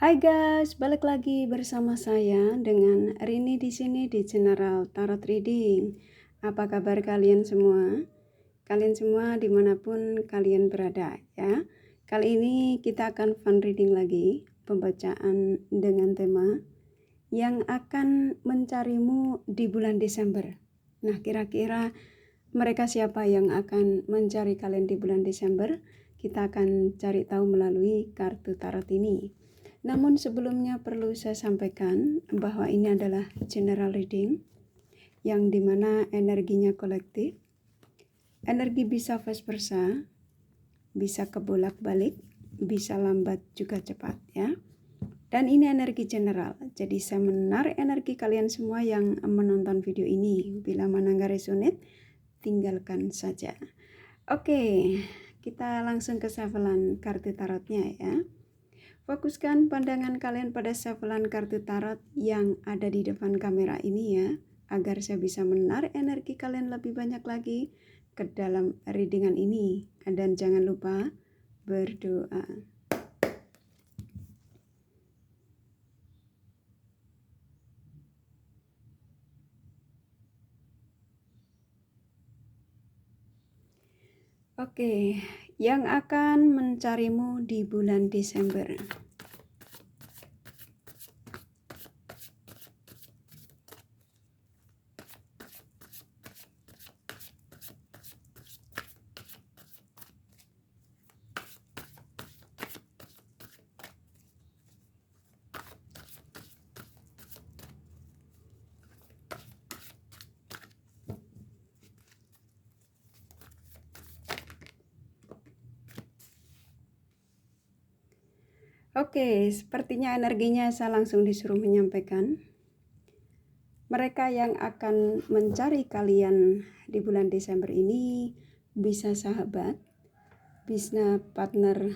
Hai guys, balik lagi bersama saya dengan Rini di sini di General Tarot Reading. Apa kabar kalian semua? Kalian semua dimanapun kalian berada ya. Kali ini kita akan fun reading lagi, pembacaan dengan tema yang akan mencarimu di bulan Desember. Nah, kira-kira mereka siapa yang akan mencari kalian di bulan Desember? Kita akan cari tahu melalui kartu tarot ini. Namun sebelumnya perlu saya sampaikan bahwa ini adalah general reading yang dimana energinya kolektif. Energi bisa vice versa, bisa kebolak-balik, bisa lambat juga cepat ya. Dan ini energi general, jadi saya menarik energi kalian semua yang menonton video ini. Bila mana nggak resonate, tinggalkan saja. Oke, kita langsung ke shufflean kartu tarotnya ya. Fokuskan pandangan kalian pada shufflean kartu tarot yang ada di depan kamera ini ya, agar saya bisa menarik energi kalian lebih banyak lagi ke dalam readingan ini. Dan jangan lupa berdoa. Oke, yang akan mencarimu di bulan Desember. Oke, sepertinya energinya saya langsung disuruh menyampaikan. Mereka yang akan mencari kalian di bulan Desember ini bisa sahabat, bisa partner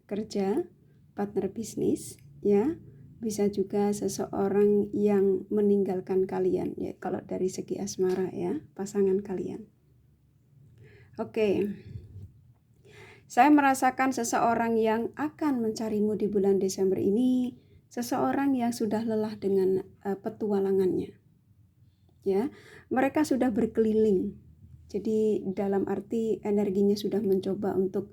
kerja, partner bisnis, ya. Bisa juga seseorang yang meninggalkan kalian, ya, kalau dari segi asmara ya, pasangan kalian. Oke. Saya merasakan seseorang yang akan mencarimu di bulan Desember ini, seseorang yang sudah lelah dengan petualangannya. Ya, mereka sudah berkeliling. Jadi dalam arti energinya sudah mencoba untuk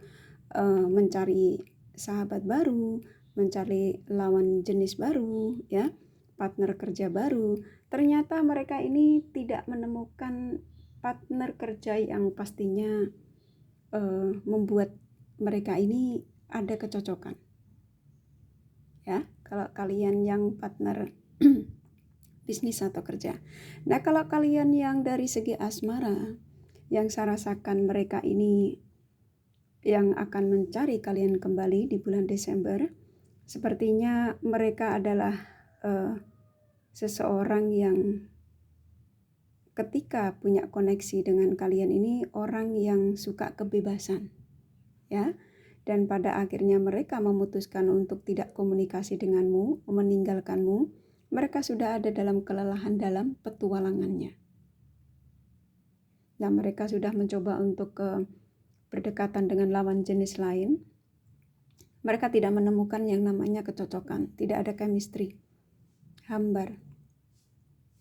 mencari sahabat baru, mencari lawan jenis baru, ya, partner kerja baru. Ternyata mereka ini tidak menemukan partner kerja yang pastinya membuat mereka ini ada kecocokan. Ya, kalau kalian yang partner bisnis atau kerja. Nah, kalau kalian yang dari segi asmara, yang saya rasakan mereka ini yang akan mencari kalian kembali di bulan Desember, sepertinya mereka adalah seseorang yang ketika punya koneksi dengan kalian ini orang yang suka kebebasan. Ya, dan pada akhirnya mereka memutuskan untuk tidak komunikasi denganmu, meninggalkanmu. Mereka sudah ada dalam kelelahan dalam petualangannya. Dan mereka sudah mencoba untuk berdekatan dengan lawan jenis lain. Mereka tidak menemukan yang namanya kecocokan, tidak ada chemistry, hambar.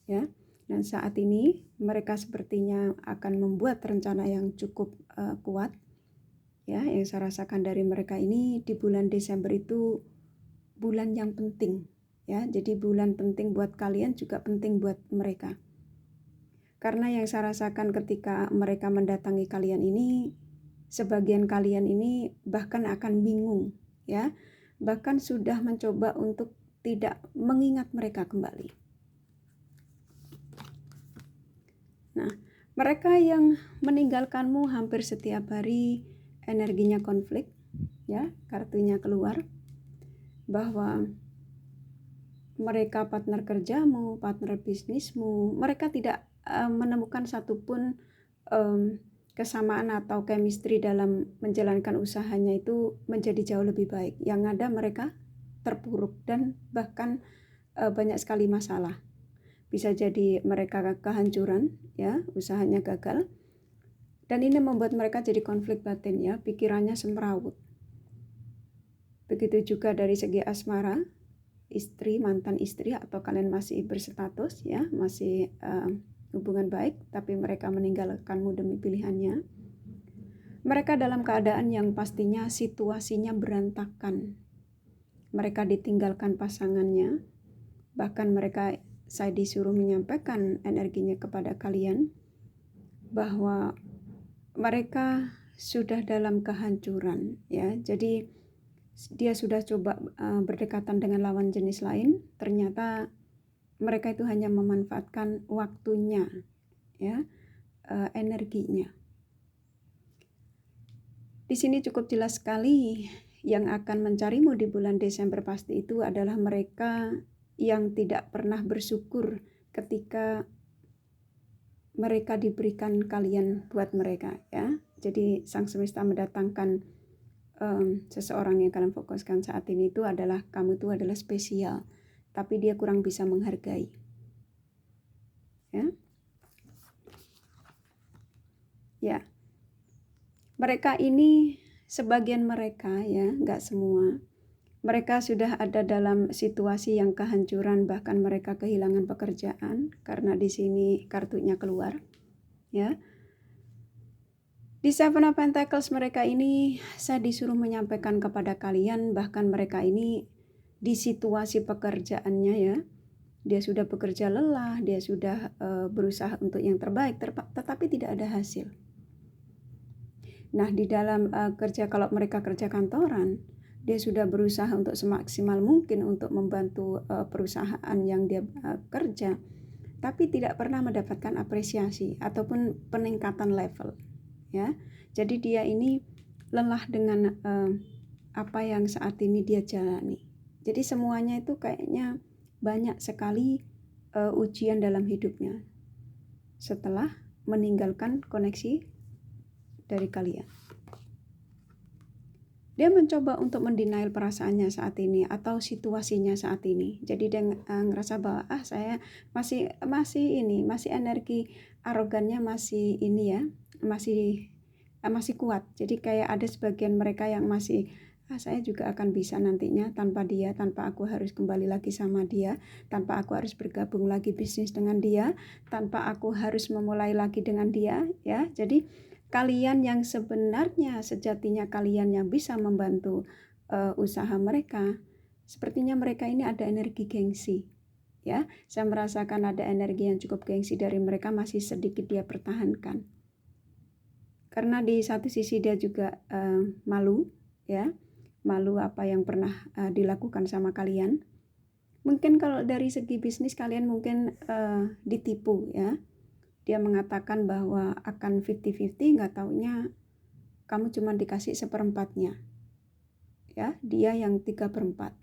Ya, dan saat ini mereka sepertinya akan membuat rencana yang cukup kuat. Ya, yang saya rasakan dari mereka ini di bulan Desember itu bulan yang penting. Ya, jadi bulan penting buat kalian juga penting buat mereka. Karena yang saya rasakan ketika mereka mendatangi kalian ini, sebagian kalian ini bahkan akan bingung, ya. Bahkan sudah mencoba untuk tidak mengingat mereka kembali. Nah, mereka yang meninggalkanmu hampir setiap hari, energinya konflik, ya, kartunya keluar bahwa mereka partner kerjamu, partner bisnismu, mereka tidak menemukan satupun kesamaan atau chemistry dalam menjalankan usahanya itu menjadi jauh lebih baik. Yang ada mereka terpuruk dan bahkan banyak sekali masalah. Bisa jadi mereka kehancuran, ya, usahanya gagal. Dan ini membuat mereka jadi konflik batin, ya, pikirannya semrawut. Begitu juga dari segi asmara, istri, mantan istri, atau kalian masih berstatus ya, masih hubungan baik, tapi mereka meninggalkanmu demi pilihannya. Mereka dalam keadaan yang pastinya situasinya berantakan. Mereka ditinggalkan pasangannya, bahkan saya disuruh menyampaikan energinya kepada kalian bahwa mereka sudah dalam kehancuran ya. Jadi dia sudah coba berdekatan dengan lawan jenis lain, ternyata mereka itu hanya memanfaatkan waktunya ya, energinya. Di sini cukup jelas sekali yang akan mencarimu di bulan Desember pasti itu adalah mereka yang tidak pernah bersyukur ketika mereka diberikan kalian buat mereka ya. Jadi sang semesta mendatangkan seseorang yang kalian fokuskan saat ini itu adalah kamu itu adalah spesial, tapi dia kurang bisa menghargai ya. Mereka ini sebagian mereka ya, nggak semua, mereka sudah ada dalam situasi yang kehancuran, bahkan mereka kehilangan pekerjaan karena di sini kartunya keluar ya. Di Seven of Pentacles mereka ini saya disuruh menyampaikan kepada kalian, bahkan mereka ini di situasi pekerjaannya ya, dia sudah bekerja lelah, dia sudah berusaha untuk yang terbaik, tetapi tidak ada hasil. Nah di dalam kerja, kalau mereka kerja kantoran, dia sudah berusaha untuk semaksimal mungkin untuk membantu perusahaan yang dia kerja, tapi tidak pernah mendapatkan apresiasi ataupun peningkatan level ya. Jadi dia ini lelah dengan apa yang saat ini dia jalani. Jadi semuanya itu kayaknya banyak sekali ujian dalam hidupnya setelah meninggalkan koneksi dari kalian. Dia mencoba untuk mendenial perasaannya saat ini atau situasinya saat ini. Jadi dia ngerasa bahwa saya masih energi arogannya masih ini ya, masih kuat. Jadi kayak ada sebagian mereka yang masih saya juga akan bisa nantinya tanpa dia, tanpa aku harus kembali lagi sama dia, tanpa aku harus bergabung lagi bisnis dengan dia, tanpa aku harus memulai lagi dengan dia ya. Jadi kalian yang sebenarnya sejatinya kalian yang bisa membantu usaha mereka, sepertinya mereka ini ada energi gengsi ya. Saya merasakan ada energi yang cukup gengsi dari mereka, masih sedikit dia pertahankan karena di satu sisi dia juga malu ya, malu apa yang pernah dilakukan sama kalian. Mungkin kalau dari segi bisnis kalian mungkin ditipu ya. Dia mengatakan bahwa akan 50-50, nggak taunya kamu cuma dikasih 1/4-nya ya, dia yang 3/4.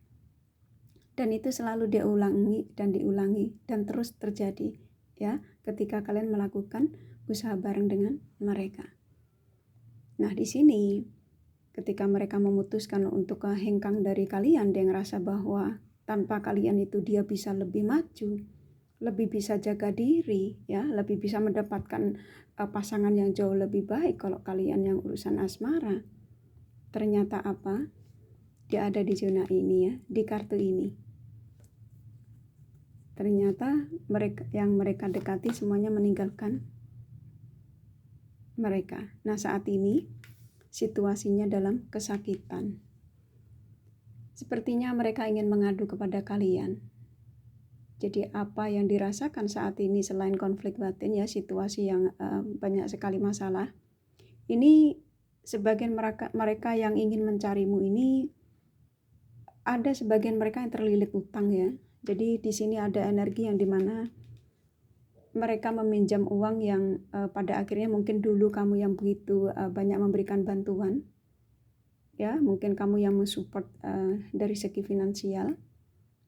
Dan itu selalu dia ulangi dan diulangi dan terus terjadi ya ketika kalian melakukan usaha bareng dengan mereka. Nah di sini ketika mereka memutuskan untuk hengkang dari kalian, dia ngerasa bahwa tanpa kalian itu dia bisa lebih maju, lebih bisa jaga diri ya, lebih bisa mendapatkan pasangan yang jauh lebih baik kalau kalian yang urusan asmara. Ternyata apa? Dia ada di zona ini ya, di kartu ini. Ternyata mereka dekati semuanya meninggalkan mereka. Nah saat ini situasinya dalam kesakitan. Sepertinya mereka ingin mengadu kepada kalian. Jadi apa yang dirasakan saat ini selain konflik batin ya, situasi yang banyak sekali masalah. Ini sebagian mereka yang ingin mencarimu ini, ada sebagian mereka yang terlilit utang ya. Jadi di sini ada energi yang dimana mereka meminjam uang yang pada akhirnya mungkin dulu kamu yang begitu banyak memberikan bantuan. Ya, mungkin kamu yang mensupport dari segi finansial.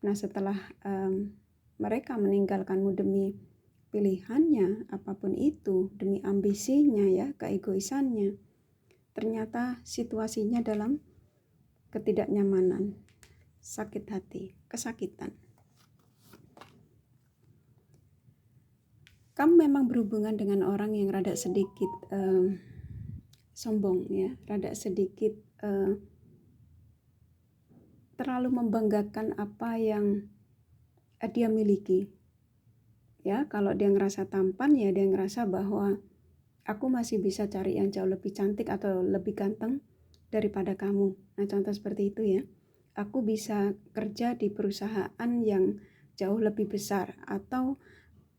Nah setelah mereka meninggalkanmu demi pilihannya, apapun itu, demi ambisinya ya, keegoisannya, ternyata situasinya dalam ketidaknyamanan, sakit hati, kesakitan. Kamu memang berhubungan dengan orang yang rada sedikit sombong ya, rada sedikit terlalu membanggakan apa yang dia miliki. Ya, kalau dia ngerasa tampan, ya dia ngerasa bahwa aku masih bisa cari yang jauh lebih cantik atau lebih ganteng daripada kamu. Nah, contoh seperti itu ya. Aku bisa kerja di perusahaan yang jauh lebih besar, atau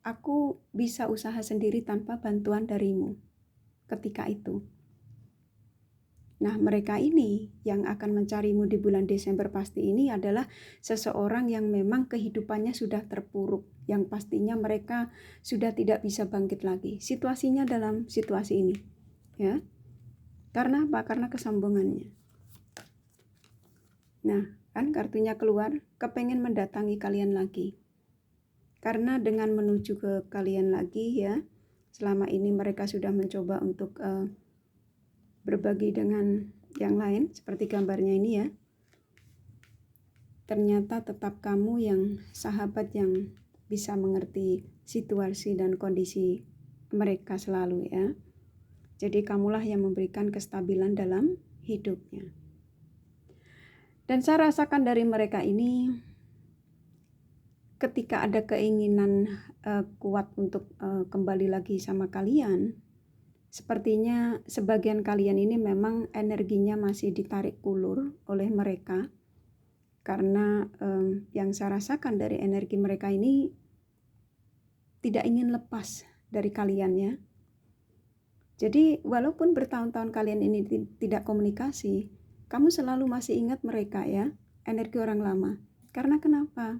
aku bisa usaha sendiri tanpa bantuan darimu ketika itu. Nah, mereka ini yang akan mencarimu di bulan Desember pasti ini adalah seseorang yang memang kehidupannya sudah terpuruk, yang pastinya mereka sudah tidak bisa bangkit lagi. Situasinya dalam situasi ini, ya. Karena apa? Karena kesombongannya. Nah, kan kartunya keluar, kepengen mendatangi kalian lagi. Karena dengan menuju ke kalian lagi, ya, selama ini mereka sudah mencoba untuk berbagi dengan yang lain, seperti gambarnya ini ya. Ternyata tetap kamu yang sahabat yang bisa mengerti situasi dan kondisi mereka selalu ya. Jadi kamulah yang memberikan kestabilan dalam hidupnya. Dan saya rasakan dari mereka ini, ketika ada keinginan kuat untuk kembali lagi sama kalian, sepertinya sebagian kalian ini memang energinya masih ditarik ulur oleh mereka. Karena yang saya rasakan dari energi mereka ini tidak ingin lepas dari kalian ya. Jadi walaupun bertahun-tahun kalian ini tidak komunikasi, kamu selalu masih ingat mereka ya, energi orang lama. Karena kenapa?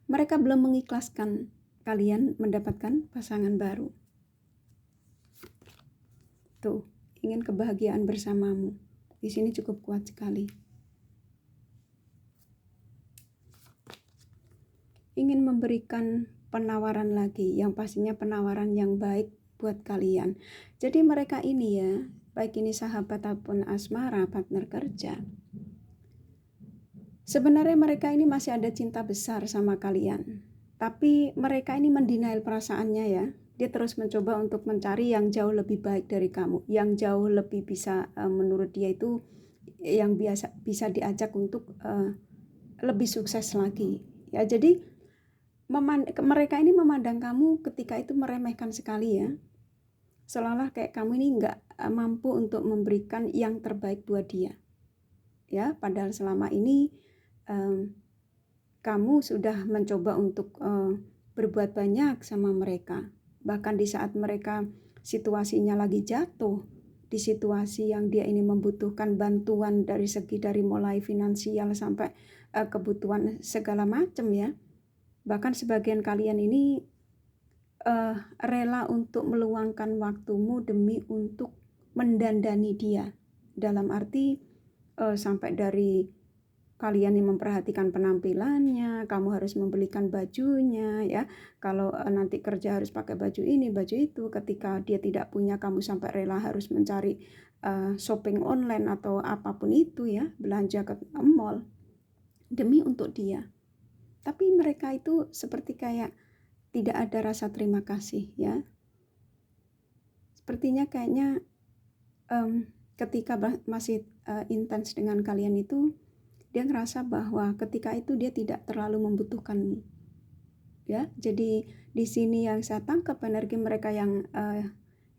Mereka belum mengikhlaskan kalian mendapatkan pasangan baru. Tuh, ingin kebahagiaan bersamamu. Di sini cukup kuat sekali. Ingin memberikan penawaran lagi, yang pastinya penawaran yang baik buat kalian. Jadi mereka ini ya, baik ini sahabat ataupun asmara, partner kerja, sebenarnya mereka ini masih ada cinta besar sama kalian. Tapi mereka ini mendenial perasaannya ya. Dia terus mencoba untuk mencari yang jauh lebih baik dari kamu, yang jauh lebih bisa menurut dia itu yang bisa diajak untuk lebih sukses lagi. Ya, jadi mereka ini memandang kamu ketika itu meremehkan sekali ya. Seolah-olah kayak kamu ini nggak mampu untuk memberikan yang terbaik buat dia. Ya, padahal selama ini kamu sudah mencoba untuk berbuat banyak sama mereka. Bahkan di saat mereka situasinya lagi jatuh, di situasi yang dia ini membutuhkan bantuan dari mulai finansial sampai kebutuhan segala macam ya. Bahkan sebagian kalian ini rela untuk meluangkan waktumu demi untuk mendandani dia. Dalam arti sampai dari kalian yang memperhatikan penampilannya, kamu harus membelikan bajunya ya. Kalau nanti kerja harus pakai baju ini, baju itu. Ketika dia tidak punya, kamu sampai rela harus mencari shopping online atau apapun itu ya, belanja ke mall demi untuk dia. Tapi mereka itu seperti kayak tidak ada rasa terima kasih ya. Sepertinya kayaknya ketika masih intens dengan kalian itu, dia ngerasa bahwa ketika itu dia tidak terlalu membutuhkanmu. Ya, jadi di sini yang saya tangkap energi mereka yang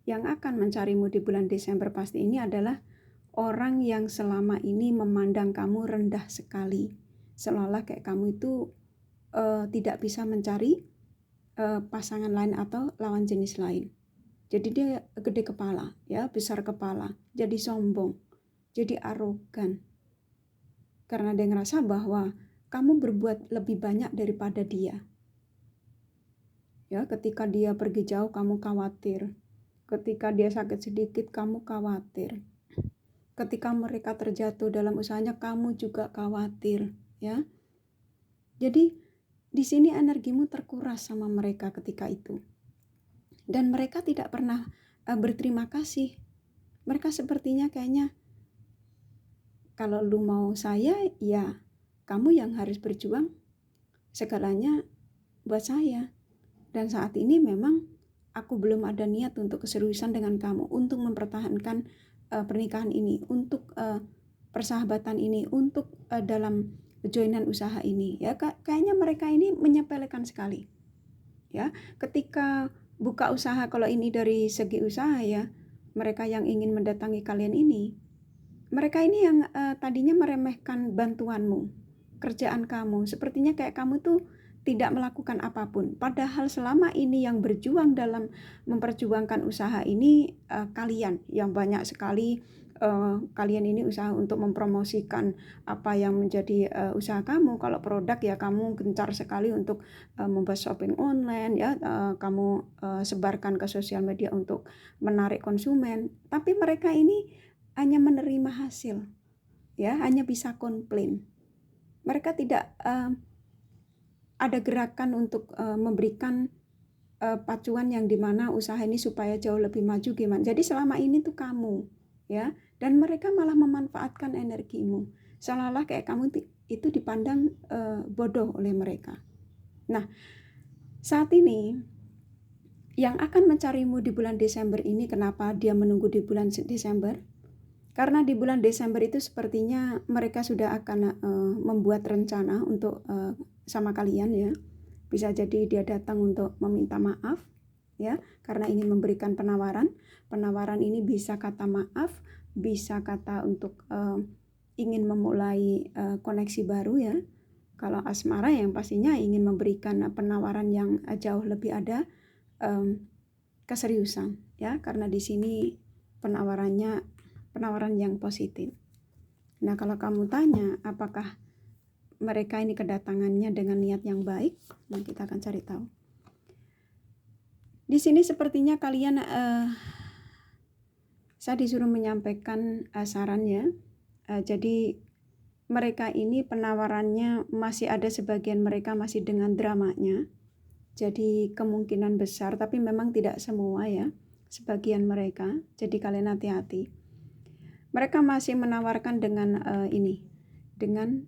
akan mencarimu di bulan Desember pasti ini adalah orang yang selama ini memandang kamu rendah sekali. Seolah-olah kayak kamu itu tidak bisa mencari pasangan lain atau lawan jenis lain. Jadi dia gede kepala, ya, besar kepala, jadi sombong, jadi arogan. Karena dia ngerasa bahwa kamu berbuat lebih banyak daripada dia. Ya, ketika dia pergi jauh kamu khawatir. Ketika dia sakit sedikit kamu khawatir. Ketika mereka terjatuh dalam usahanya kamu juga khawatir, ya. Jadi di sini energimu terkuras sama mereka ketika itu. Dan mereka tidak pernah berterima kasih. Mereka sepertinya kayaknya, kalau lu mau saya, ya kamu yang harus berjuang segalanya buat saya. Dan saat ini memang aku belum ada niat untuk keseriusan dengan kamu, untuk mempertahankan pernikahan ini, untuk persahabatan ini, untuk dalam joinan usaha ini ya. Kayaknya mereka ini menyepelekan sekali ya. Ketika buka usaha, kalau ini dari segi usaha ya, mereka yang ingin mendatangi kalian ini, mereka ini yang tadinya meremehkan bantuanmu, kerjaan kamu, sepertinya kayak kamu tuh tidak melakukan apapun. Padahal selama ini yang berjuang dalam memperjuangkan usaha ini kalian yang banyak sekali. Kalian ini usaha untuk mempromosikan apa yang menjadi usaha kamu. Kalau produk ya kamu gencar sekali untuk membuat shopping online ya, kamu sebarkan ke sosial media untuk menarik konsumen. Tapi mereka ini hanya menerima hasil ya, hanya bisa komplain. Mereka tidak ada gerakan untuk memberikan pacuan yang dimana usaha ini supaya jauh lebih maju gimana. Jadi selama ini tuh kamu ya, dan mereka malah memanfaatkan energimu, seolah-olah kayak kamu itu dipandang bodoh oleh mereka. Nah, saat ini yang akan mencarimu di bulan Desember ini, kenapa dia menunggu di bulan Desember? Karena di bulan Desember itu sepertinya mereka sudah akan membuat rencana untuk sama kalian ya. Bisa jadi dia datang untuk meminta maaf ya, karena ingin memberikan penawaran. Penawaran ini bisa kata maaf, bisa kata untuk ingin memulai koneksi baru ya. Kalau asmara yang pastinya ingin memberikan penawaran yang jauh lebih ada keseriusan ya, karena di sini penawaran yang positif. Nah, kalau kamu tanya apakah mereka ini kedatangannya dengan niat yang baik, nah kita akan cari tahu. Di sini sepertinya kalian saya disuruh menyampaikan sarannya. Jadi mereka ini penawarannya masih ada, sebagian mereka masih dengan dramanya. Jadi kemungkinan besar, tapi memang tidak semua ya, sebagian mereka. Jadi kalian hati-hati. Mereka masih menawarkan dengan dengan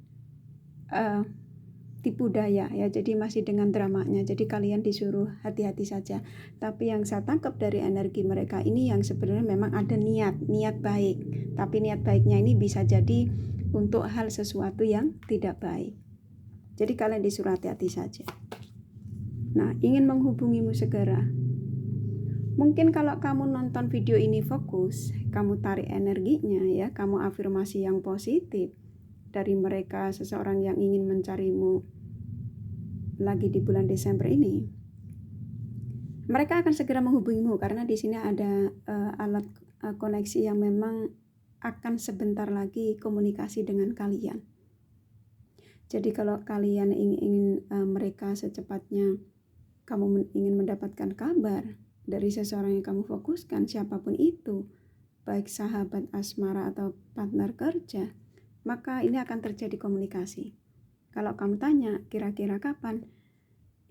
tipu daya ya, jadi masih dengan dramanya. Jadi kalian disuruh hati-hati saja. Tapi yang saya tangkap dari energi mereka ini yang sebenarnya memang ada niat baik. Tapi niat baiknya ini bisa jadi untuk hal sesuatu yang tidak baik. Jadi kalian disuruh hati-hati saja. Nah, ingin menghubungimu segera. Mungkin kalau kamu nonton video ini fokus, kamu tarik energinya ya, kamu afirmasi yang positif dari mereka, seseorang yang ingin mencarimu lagi di bulan Desember ini. Mereka akan segera menghubungimu karena di sini ada alat koneksi yang memang akan sebentar lagi komunikasi dengan kalian. Jadi kalau kalian ingin mereka secepatnya, kamu ingin mendapatkan kabar dari seseorang yang kamu fokuskan, siapapun itu, baik sahabat asmara atau partner kerja, maka ini akan terjadi komunikasi. Kalau kamu tanya kira-kira kapan,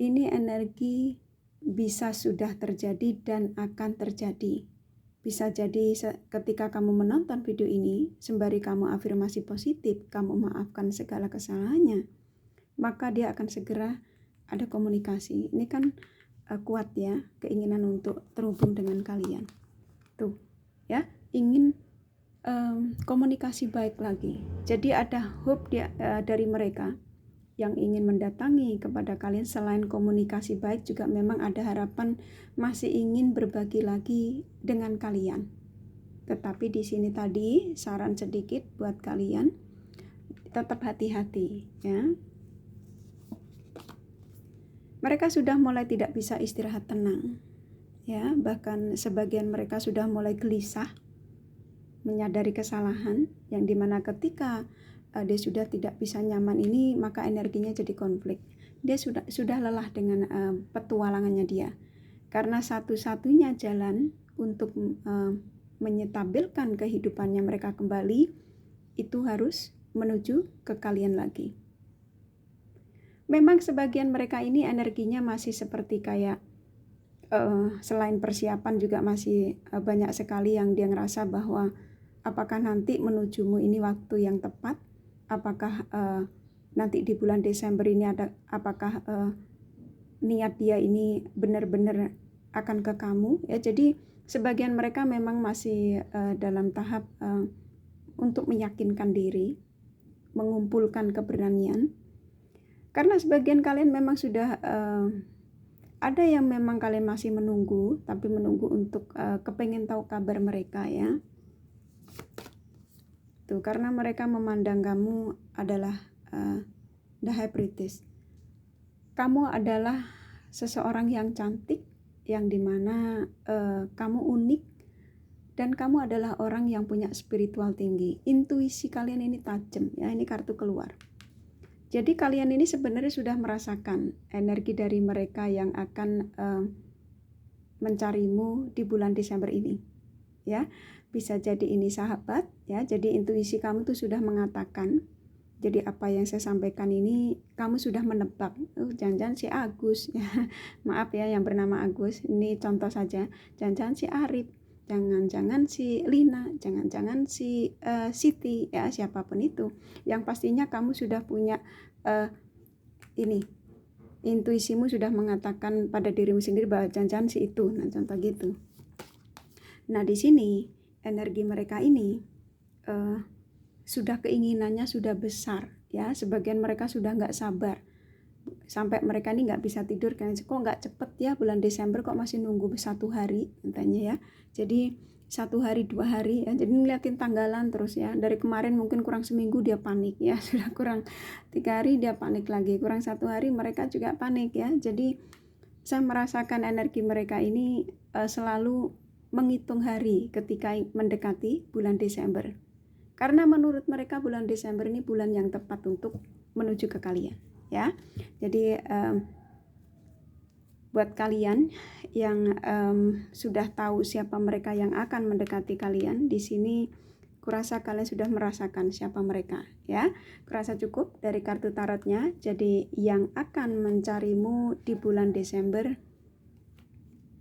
ini energi bisa sudah terjadi dan akan terjadi. Bisa jadi ketika kamu menonton video ini, sembari kamu afirmasi positif, kamu maafkan segala kesalahannya, maka dia akan segera ada komunikasi. Ini kan kuat ya, keinginan untuk terhubung dengan kalian. Tuh ya, ingin komunikasi baik lagi. Jadi ada hope dari mereka yang ingin mendatangi kepada kalian. Selain komunikasi baik, juga memang ada harapan masih ingin berbagi lagi dengan kalian. Tetapi di sini tadi saran sedikit buat kalian, tetap hati-hati ya. Mereka sudah mulai tidak bisa istirahat tenang ya, bahkan sebagian mereka sudah mulai gelisah, menyadari kesalahan, yang dimana ketika dia sudah tidak bisa nyaman ini, maka energinya jadi konflik. Dia sudah lelah dengan petualangannya dia, karena satu-satunya jalan untuk menyetabilkan kehidupannya mereka kembali itu harus menuju ke kalian lagi. Memang sebagian mereka ini energinya masih seperti kayak selain persiapan juga masih banyak sekali yang dia ngerasa bahwa apakah nanti menujumu ini waktu yang tepat, apakah nanti di bulan Desember ini apakah niat dia ini benar-benar akan ke kamu ya. Jadi sebagian mereka memang masih dalam tahap untuk meyakinkan diri, mengumpulkan keberanian. Karena sebagian kalian memang sudah ada yang memang kalian masih menunggu, tapi menunggu untuk kepengen tahu kabar mereka ya. Tuh, karena mereka memandang kamu adalah the high priestess. Kamu adalah seseorang yang cantik, yang dimana kamu unik, dan kamu adalah orang yang punya spiritual tinggi. Intuisi kalian ini tajam ya, ini kartu keluar. Jadi kalian ini sebenarnya sudah merasakan energi dari mereka yang akan mencarimu di bulan Desember ini. Ya, bisa jadi ini sahabat ya. Jadi intuisi kamu tuh sudah mengatakan. Jadi apa yang saya sampaikan ini kamu sudah menebak. Jangan-jangan si Agus ya. Maaf ya yang bernama Agus. Ini contoh saja. Jangan-jangan si Arif. Jangan-jangan si Lina. Jangan-jangan si Siti ya, siapapun itu. Yang pastinya kamu sudah punya ini. Intuisimu sudah mengatakan pada dirimu sendiri bahwa jangan-jangan si itu. Nah, contoh gitu. Nah, di sini energi mereka ini sudah keinginannya sudah besar ya. Sebagian mereka sudah nggak sabar sampai mereka ini nggak bisa tidur kan, kok nggak cepet ya bulan Desember, kok masih nunggu 1 hari katanya ya. Jadi 1 hari 2 hari ya, jadi ngeliatin tanggalan terus ya. Dari kemarin mungkin kurang seminggu dia panik ya, sudah kurang 3 hari dia panik lagi, kurang 1 hari mereka juga panik ya. Jadi saya merasakan energi mereka ini selalu menghitung hari ketika mendekati bulan Desember. Karena menurut mereka bulan Desember ini bulan yang tepat untuk menuju ke kalian ya. Jadi buat kalian yang sudah tahu siapa mereka yang akan mendekati kalian, di sini kurasa kalian sudah merasakan siapa mereka ya. Kurasa cukup dari kartu tarotnya. Jadi yang akan mencarimu di bulan Desember,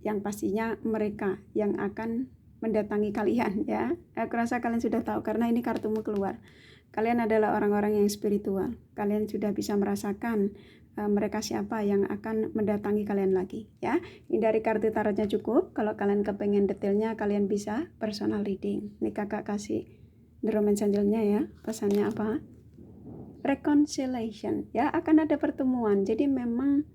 yang pastinya mereka yang akan mendatangi kalian ya. Aku rasa kalian sudah tahu karena ini kartumu keluar. Kalian adalah orang-orang yang spiritual. Kalian sudah bisa merasakan mereka siapa yang akan mendatangi kalian lagi ya. Ini dari kartu tarotnya cukup. Kalau kalian kepengen detailnya kalian bisa personal reading. Ini kakak kasih the romance angelnya ya. Pesannya apa? Reconciliation ya, akan ada pertemuan. Jadi memang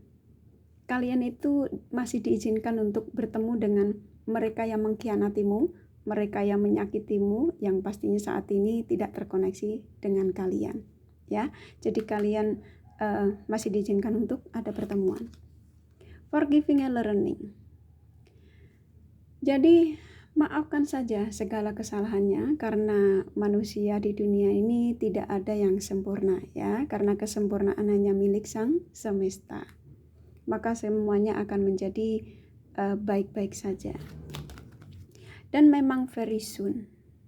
kalian itu masih diizinkan untuk bertemu dengan mereka yang mengkhianatimu, mereka yang menyakitimu, yang pastinya saat ini tidak terkoneksi dengan kalian ya. Jadi kalian masih diizinkan untuk ada pertemuan. Forgiving and learning. Jadi maafkan saja segala kesalahannya, karena manusia di dunia ini tidak ada yang sempurna ya, karena kesempurnaan hanya milik Sang Semesta. Maka semuanya akan menjadi baik-baik saja. Dan memang very soon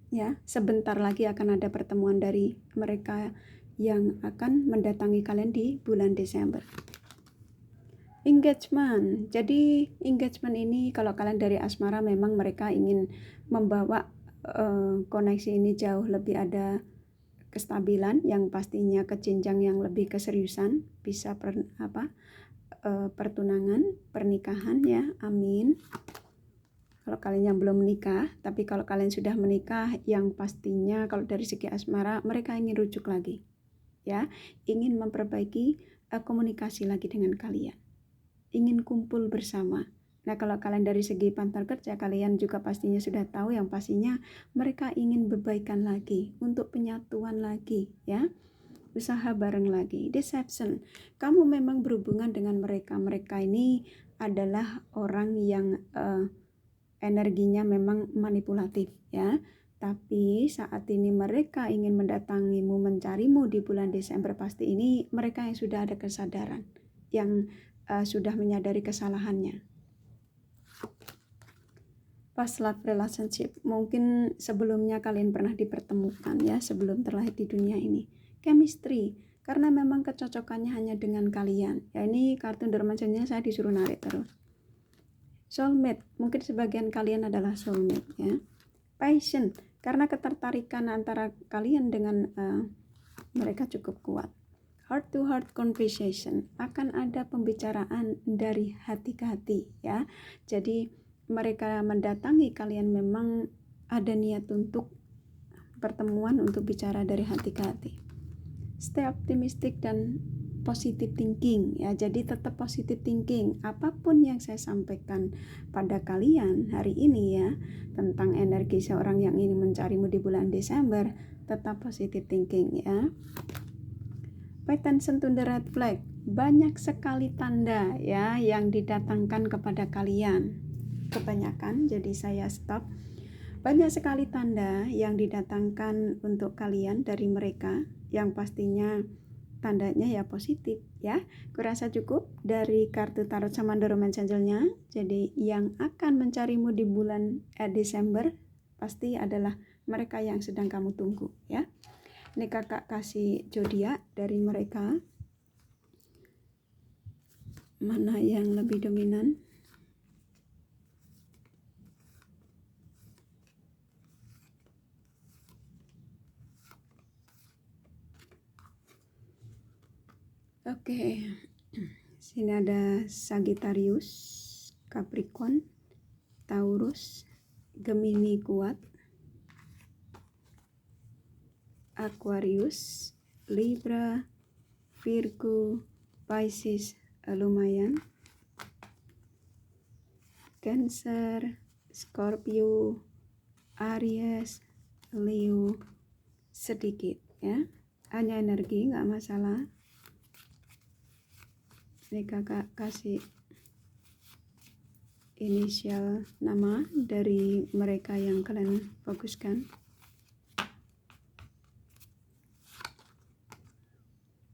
ya, sebentar lagi akan ada pertemuan dari mereka yang akan mendatangi kalian di bulan Desember. Engagement. Jadi engagement ini kalau kalian dari asmara memang mereka ingin membawa koneksi ini jauh lebih ada kestabilan, yang pastinya ke jenjang yang lebih keseriusan, bisa pertunangan, pernikahan ya, amin. Kalau kalian yang belum menikah, tapi kalau kalian sudah menikah, yang pastinya kalau dari segi asmara mereka ingin rujuk lagi ya, ingin memperbaiki komunikasi lagi dengan kalian, ingin kumpul bersama. Nah, kalau kalian dari segi partner kerja, kalian juga pastinya sudah tahu, yang pastinya mereka ingin berbaikan lagi, untuk penyatuan lagi ya, usaha bareng lagi. Deception, kamu memang berhubungan dengan mereka. Mereka ini adalah orang yang energinya memang manipulatif ya. Tapi saat ini mereka ingin mendatangimu, mencarimu di bulan Desember, pasti ini mereka yang sudah ada kesadaran, yang sudah menyadari kesalahannya. Past love relationship, mungkin sebelumnya kalian pernah dipertemukan ya, sebelum terlahir di dunia ini. Chemistry, karena memang kecocokannya hanya dengan kalian ya. Ini kartu dermajannya saya disuruh narik terus. Soulmate, mungkin sebagian kalian adalah soulmate ya. Passion, karena ketertarikan antara kalian dengan mereka cukup kuat. Heart to heart conversation, akan ada pembicaraan dari hati ke hati ya. Jadi mereka mendatangi kalian memang ada niat untuk pertemuan untuk bicara dari hati ke hati. Stay optimistic dan positive thinking ya. Jadi tetap positive thinking. Apapun yang saya sampaikan pada kalian hari ini ya, tentang energi seorang yang ingin mencarimu di bulan Desember, tetap positive thinking ya. Pay attention to the red flag. Banyak sekali tanda ya yang didatangkan kepada kalian. Kebanyakan, jadi saya stop. Banyak sekali tanda yang didatangkan untuk kalian dari mereka, yang pastinya tandanya ya positif ya. Kurasa cukup dari kartu tarot Samandoro Romance Angel-nya. Jadi yang akan mencarimu di bulan Desember pasti adalah mereka yang sedang kamu tunggu ya. Ini kakak kasih zodiak dari mereka. Mana yang lebih dominan? Oke. Sini ada Sagittarius, Capricorn, Taurus, Gemini kuat, Aquarius, Libra, Virgo, Pisces lumayan, Cancer, Scorpio, Aries, Leo sedikit ya. Hanya energi, nggak masalah. Ini kakak kasih inisial nama dari mereka yang kalian fokuskan.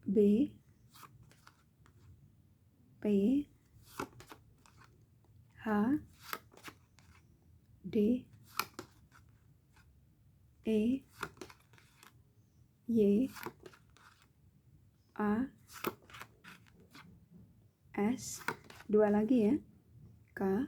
B, P, H, D, E, Y, A, S, dua lagi ya, K,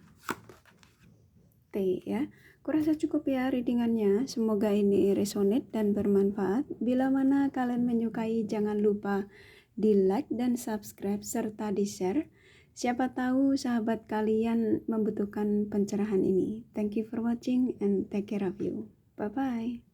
T ya. Kurasa cukup ya readingannya. Semoga ini resonate dan bermanfaat. Bila mana kalian menyukai, jangan lupa di like dan subscribe serta di share. Siapa tahu sahabat kalian membutuhkan pencerahan ini. Thank you for watching and take care of you. Bye bye.